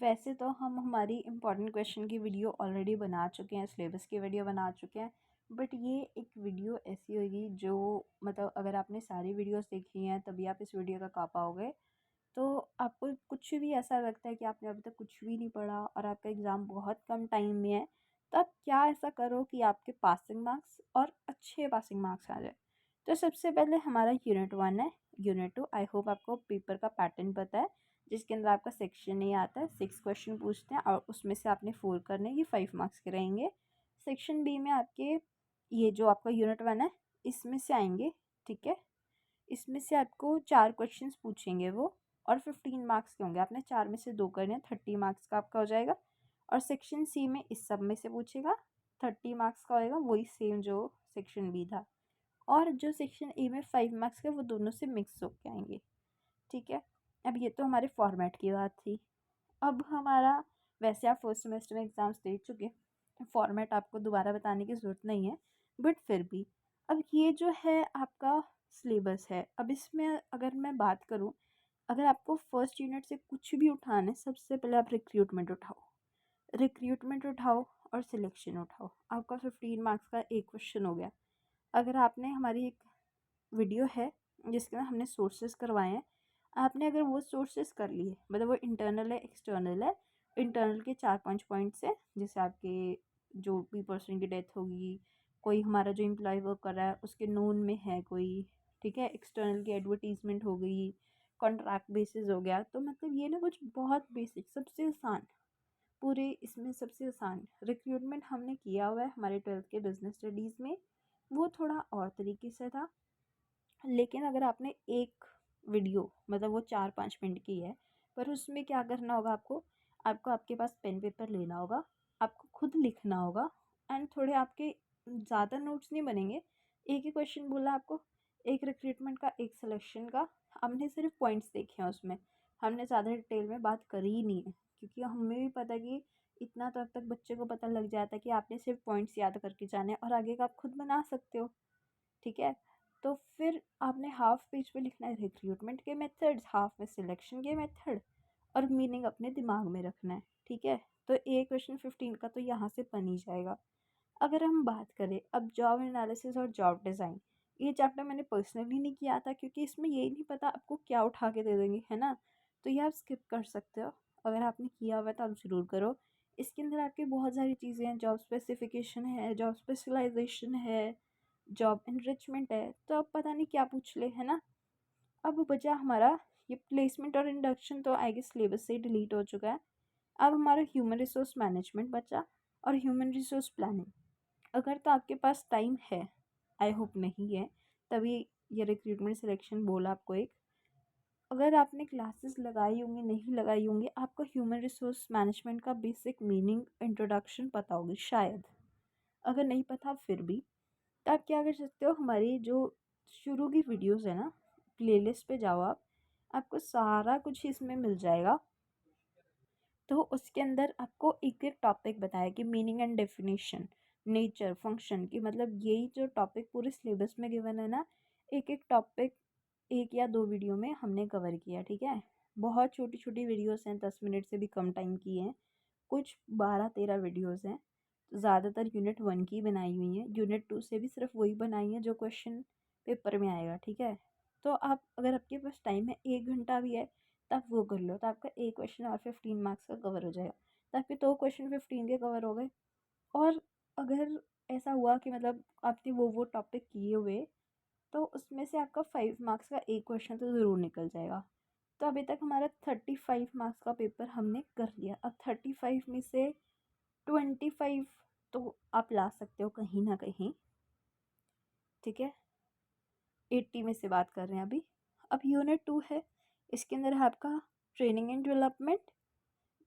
वैसे तो हम हमारी इम्पॉर्टेंट क्वेश्चन की वीडियो ऑलरेडी बना चुके हैं, सिलेबस की वीडियो बना चुके हैं। बट ये एक वीडियो ऐसी होगी जो मतलब अगर आपने सारी वीडियोस देखी हैं तभी आप इस वीडियो का का पाओगे। तो आपको कुछ भी ऐसा लगता है कि आपने अभी तक कुछ भी नहीं पढ़ा और आपका एग्ज़ाम बहुत कम टाइम में है, तो आप क्या ऐसा करो कि आपके पासिंग मार्क्स और अच्छे पासिंग मार्क्स आ जाए। तो सबसे पहले हमारा यूनिट 1 है। यूनिट 2, आई होप आपको पेपर का पैटर्न पता है, जिसके अंदर आपका सेक्शन ए आता है, 6 क्वेश्चन पूछते हैं और उसमें से आपने 4 करने, ये 5 मार्क्स के रहेंगे। सेक्शन बी में आपके ये जो आपका यूनिट 1 है इसमें से आएंगे, ठीक है। इसमें से आपको 4 क्वेश्चंस पूछेंगे वो, और 15 मार्क्स के होंगे। आपने 4 में से 2 करने हैं, 30 मार्क्स का आपका हो जाएगा। और सेक्शन सी में इस सब में से पूछेगा, 30 मार्क्स का होएगा, वही सेम जो सेक्शन बी था। और जो सेक्शन ए में 5 मार्क्स के वो दोनों से मिक्स होके आएंगे, ठीक है। अब ये तो हमारे फॉर्मेट की बात थी। अब हमारा, वैसे आप फर्स्ट सेमेस्टर में एग्ज़ाम्स दे चुके हैं, फॉर्मेट आपको दोबारा बताने की ज़रूरत नहीं है, बट फिर भी अब ये जो है आपका सिलेबस है। अब इसमें अगर मैं बात करूँ, अगर आपको फर्स्ट यूनिट से कुछ भी उठाना है, सबसे पहले आप रिक्रूटमेंट उठाओ। रिक्रूटमेंट उठाओ और सिलेक्शन उठाओ, आपका 15 मार्क्स का एक क्वेश्चन हो गया। अगर आपने हमारी एक वीडियो है जिसके में हमने सोर्सेज करवाए हैं, आपने अगर वो सोर्सेज कर लिए, मतलब वो इंटरनल है एक्सटर्नल है, इंटरनल के 4-5 पॉइंट्स है, जैसे आपके जो भी पर्सन की डेथ होगी, कोई हमारा जो एम्प्लॉय वर्क कर रहा है उसके नोन में है कोई, ठीक है, एक्सटर्नल की एडवर्टीजमेंट हो गई, कॉन्ट्रैक्ट बेसिस हो गया। तो मतलब ये ना कुछ बहुत बेसिक, सबसे आसान, पूरे इसमें सबसे आसान रिक्रूटमेंट हमने किया हुआ है हमारे 12th के बिजनेस स्टडीज़ में। वो थोड़ा और तरीके से था, लेकिन अगर आपने एक वीडियो, मतलब वो 4-5 मिनट की है, पर उसमें क्या करना होगा आपको, आपको आपके पास पेन पेपर लेना होगा, आपको खुद लिखना होगा, एंड थोड़े आपके ज़्यादा नोट्स नहीं बनेंगे। एक ही क्वेश्चन बोला आपको, एक रिक्रूटमेंट का, एक सिलेक्शन का। हमने सिर्फ पॉइंट्स देखे हैं उसमें, हमने ज़्यादा डिटेल में बात करी ही नहीं है, क्योंकि हमें भी पता है कि इतना तो अब तक बच्चे को पता लग जाता है कि आपने सिर्फ पॉइंट्स याद करके जाने हैं और आगे का आप खुद बना सकते हो, ठीक है। तो फिर आपने हाफ पेज पे लिखना है रिक्रूटमेंट के मेथड्स, हाफ में सिलेक्शन के मेथड, और मीनिंग अपने दिमाग में रखना है, ठीक है। तो ए क्वेश्चन 15 का तो यहाँ से बन ही जाएगा। अगर हम बात करें अब जॉब एनालिसिस और जॉब डिज़ाइन, ये चैप्टर मैंने पर्सनली नहीं किया था क्योंकि इसमें यही नहीं पता आपको क्या उठा के दे देंगे, है ना। तो ये आप स्किप कर सकते हो। अगर आपने किया हुआ है तो आप ज़रूर करो। इसके अंदर आपकी बहुत सारी चीज़ें हैं, जॉब स्पेसिफिकेशन है, जॉब स्पेशलाइजेशन है, जॉब एनरिचमेंट है, तो अब पता नहीं क्या पूछ ले, है ना। अब बचा हमारा ये प्लेसमेंट और इंडक्शन, तो आई गेस सिलेबस से ही डिलीट हो चुका है। अब हमारा ह्यूमन रिसोर्स मैनेजमेंट बचा और ह्यूमन रिसोर्स प्लानिंग। अगर तो आपके पास टाइम है, आई होप नहीं है, तभी ये रिक्रूटमेंट सिलेक्शन बोला आपको एक। अगर आपने क्लासेस लगाई होंगी, नहीं लगाई होंगी, आपको ह्यूमन रिसोर्स मैनेजमेंट का बेसिक मीनिंग, इंट्रोडक्शन पता होगी शायद। अगर नहीं पता फिर भी, तो आप क्या कर सकते हो, हमारी जो शुरू की वीडियोस है ना, प्लेलिस्ट पे जाओ आप, आपको सारा कुछ इसमें मिल जाएगा। तो उसके अंदर आपको एक एक टॉपिक बताया कि meaning and definition, nature, function की, मतलब यही जो टॉपिक पूरे सिलेबस में गिवन है ना, एक एक टॉपिक 1 या 2 वीडियो में हमने कवर किया, ठीक है। बहुत छोटी छोटी वीडियोस हैं, 10 मिनट से भी कम टाइम की हैं, कुछ 12-13 वीडियोस हैं। ज़्यादातर यूनिट 1 की बनाई हुई हैं, यूनिट 2 से भी सिर्फ वही बनाई है जो क्वेश्चन पेपर में आएगा, ठीक है। तो आप, अगर आपके पास टाइम है, 1 घंटा भी है, तो आप वो कर लो, तो आपका एक क्वेश्चन और 15 मार्क्स का कवर हो जाएगा। तो आपके 2 क्वेश्चन 15 के कवर हो गए। और अगर ऐसा हुआ कि मतलब आपने वो टॉपिक किए हुए, तो उसमें से आपका 5 मार्क्स का एक क्वेश्चन तो ज़रूर निकल जाएगा। तो अभी तक हमारा 35 मार्क्स का पेपर हमने कर लिया। अब 35 में से 25 तो आप ला सकते हो कहीं ना कहीं, ठीक है। 80 में से बात कर रहे हैं अभी। अब यूनिट 2 है, इसके अंदर है आपका training and development.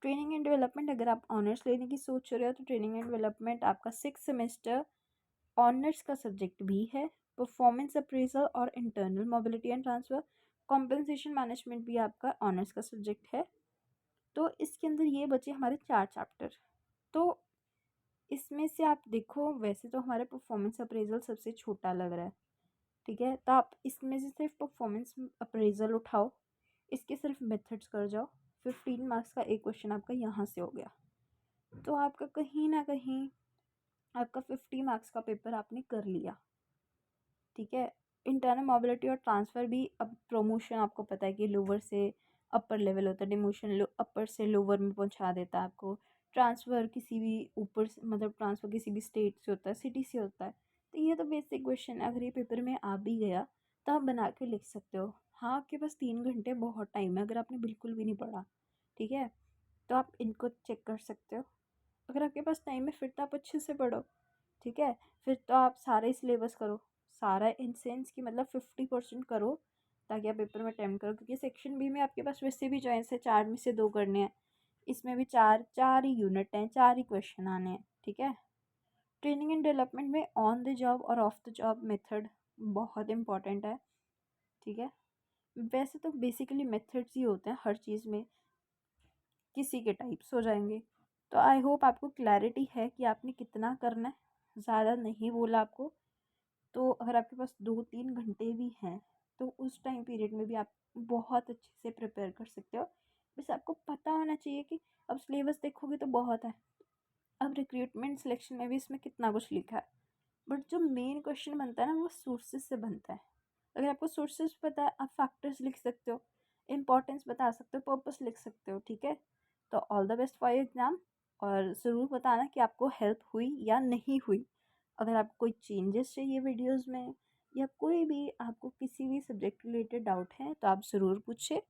Training and development, अगर आप ऑनर्स लेने की सोच रहे हो तो ट्रेनिंग एंड डेवलपमेंट आपका 6 सेमेस्टर ऑनर्स का सब्जेक्ट भी है। परफॉर्मेंस अप्रेजल और internal mobility and transfer, compensation management भी आपका ऑनर्स का सब्जेक्ट है। तो इसके अंदर ये बचे हमारे 4 चैप्टर। तो इसमें से आप देखो, वैसे तो हमारा परफॉर्मेंस अप्रेजल सबसे छोटा लग रहा है, ठीक है। तो आप इसमें से सिर्फ परफॉर्मेंस अप्रेजल उठाओ, इसके सिर्फ मेथड्स कर जाओ, 15 मार्क्स का एक क्वेश्चन आपका यहाँ से हो गया, तो आपका कहीं ना कहीं आपका 50 मार्क्स का पेपर आपने कर लिया। ठीक है। इंटरनल मोबिलिटी और ट्रांसफ़र भी, अब प्रमोशन आपको पता है कि लोअर से अपर लेवल होता है, डिमोशन अपर से लोअर में पहुंचा देता है आपको। ट्रांसफ़र किसी भी ऊपर से, मतलब ट्रांसफ़र किसी भी स्टेट से होता है, सिटी से होता है। तो ये तो बेसिक क्वेश्चन है, अगर ये पेपर में आ भी गया तो आप बना के लिख सकते हो। हाँ, आपके पास 3 घंटे बहुत टाइम है, अगर आपने बिल्कुल भी नहीं पढ़ा, ठीक है, तो आप इनको चेक कर सकते हो। अगर आपके पास टाइम है फिर तो आप अच्छे से पढ़ो। ठीक है। फिर तो आप सारा ही सिलेबस करो, सारा इन सेंस की मतलब 50% करो, ताकि आप पेपर में अटेम्प्ट करो, क्योंकि सेक्शन बी में आपके पास वैसे भी चॉइस है, 4 में से 2 करने हैं। इसमें भी चार चार ही यूनिट हैं, 4 ही क्वेश्चन आने हैं। ठीक है। ट्रेनिंग एंड डेवलपमेंट में ऑन द जॉब और ऑफ द जॉब मेथड बहुत इंपॉर्टेंट है। ठीक है। वैसे तो बेसिकली मेथड्स ही होते हैं हर चीज़ में, किसी के टाइप्स हो जाएंगे। तो आई होप आपको क्लैरिटी है कि आपने कितना करना है, ज़्यादा नहीं बोला आपको। तो अगर आपके पास 2-3 घंटे भी हैं तो उस टाइम पीरियड में भी आप बहुत अच्छे से प्रिपेयर कर सकते हो। बस आपको पता होना चाहिए कि अब सिलेबस देखोगे तो बहुत है, अब रिक्रूटमेंट सिलेक्शन में भी इसमें कितना कुछ लिखा है, बट जो मेन क्वेश्चन बनता है ना वो सोर्सेज से बनता है। अगर आपको सोर्सेज पता है, आप फैक्टर्स लिख सकते हो, इंपॉर्टेंस बता सकते हो, पर्पस लिख सकते हो। ठीक है। तो all the best for exam, और ज़रूर बताना कि आपको हेल्प हुई या नहीं हुई। अगर आपको कोई चेंजेस चाहिए वीडियोस में, या कोई भी आपको किसी भी सब्जेक्ट रिलेटेड डाउट है तो आप ज़रूर पूछे।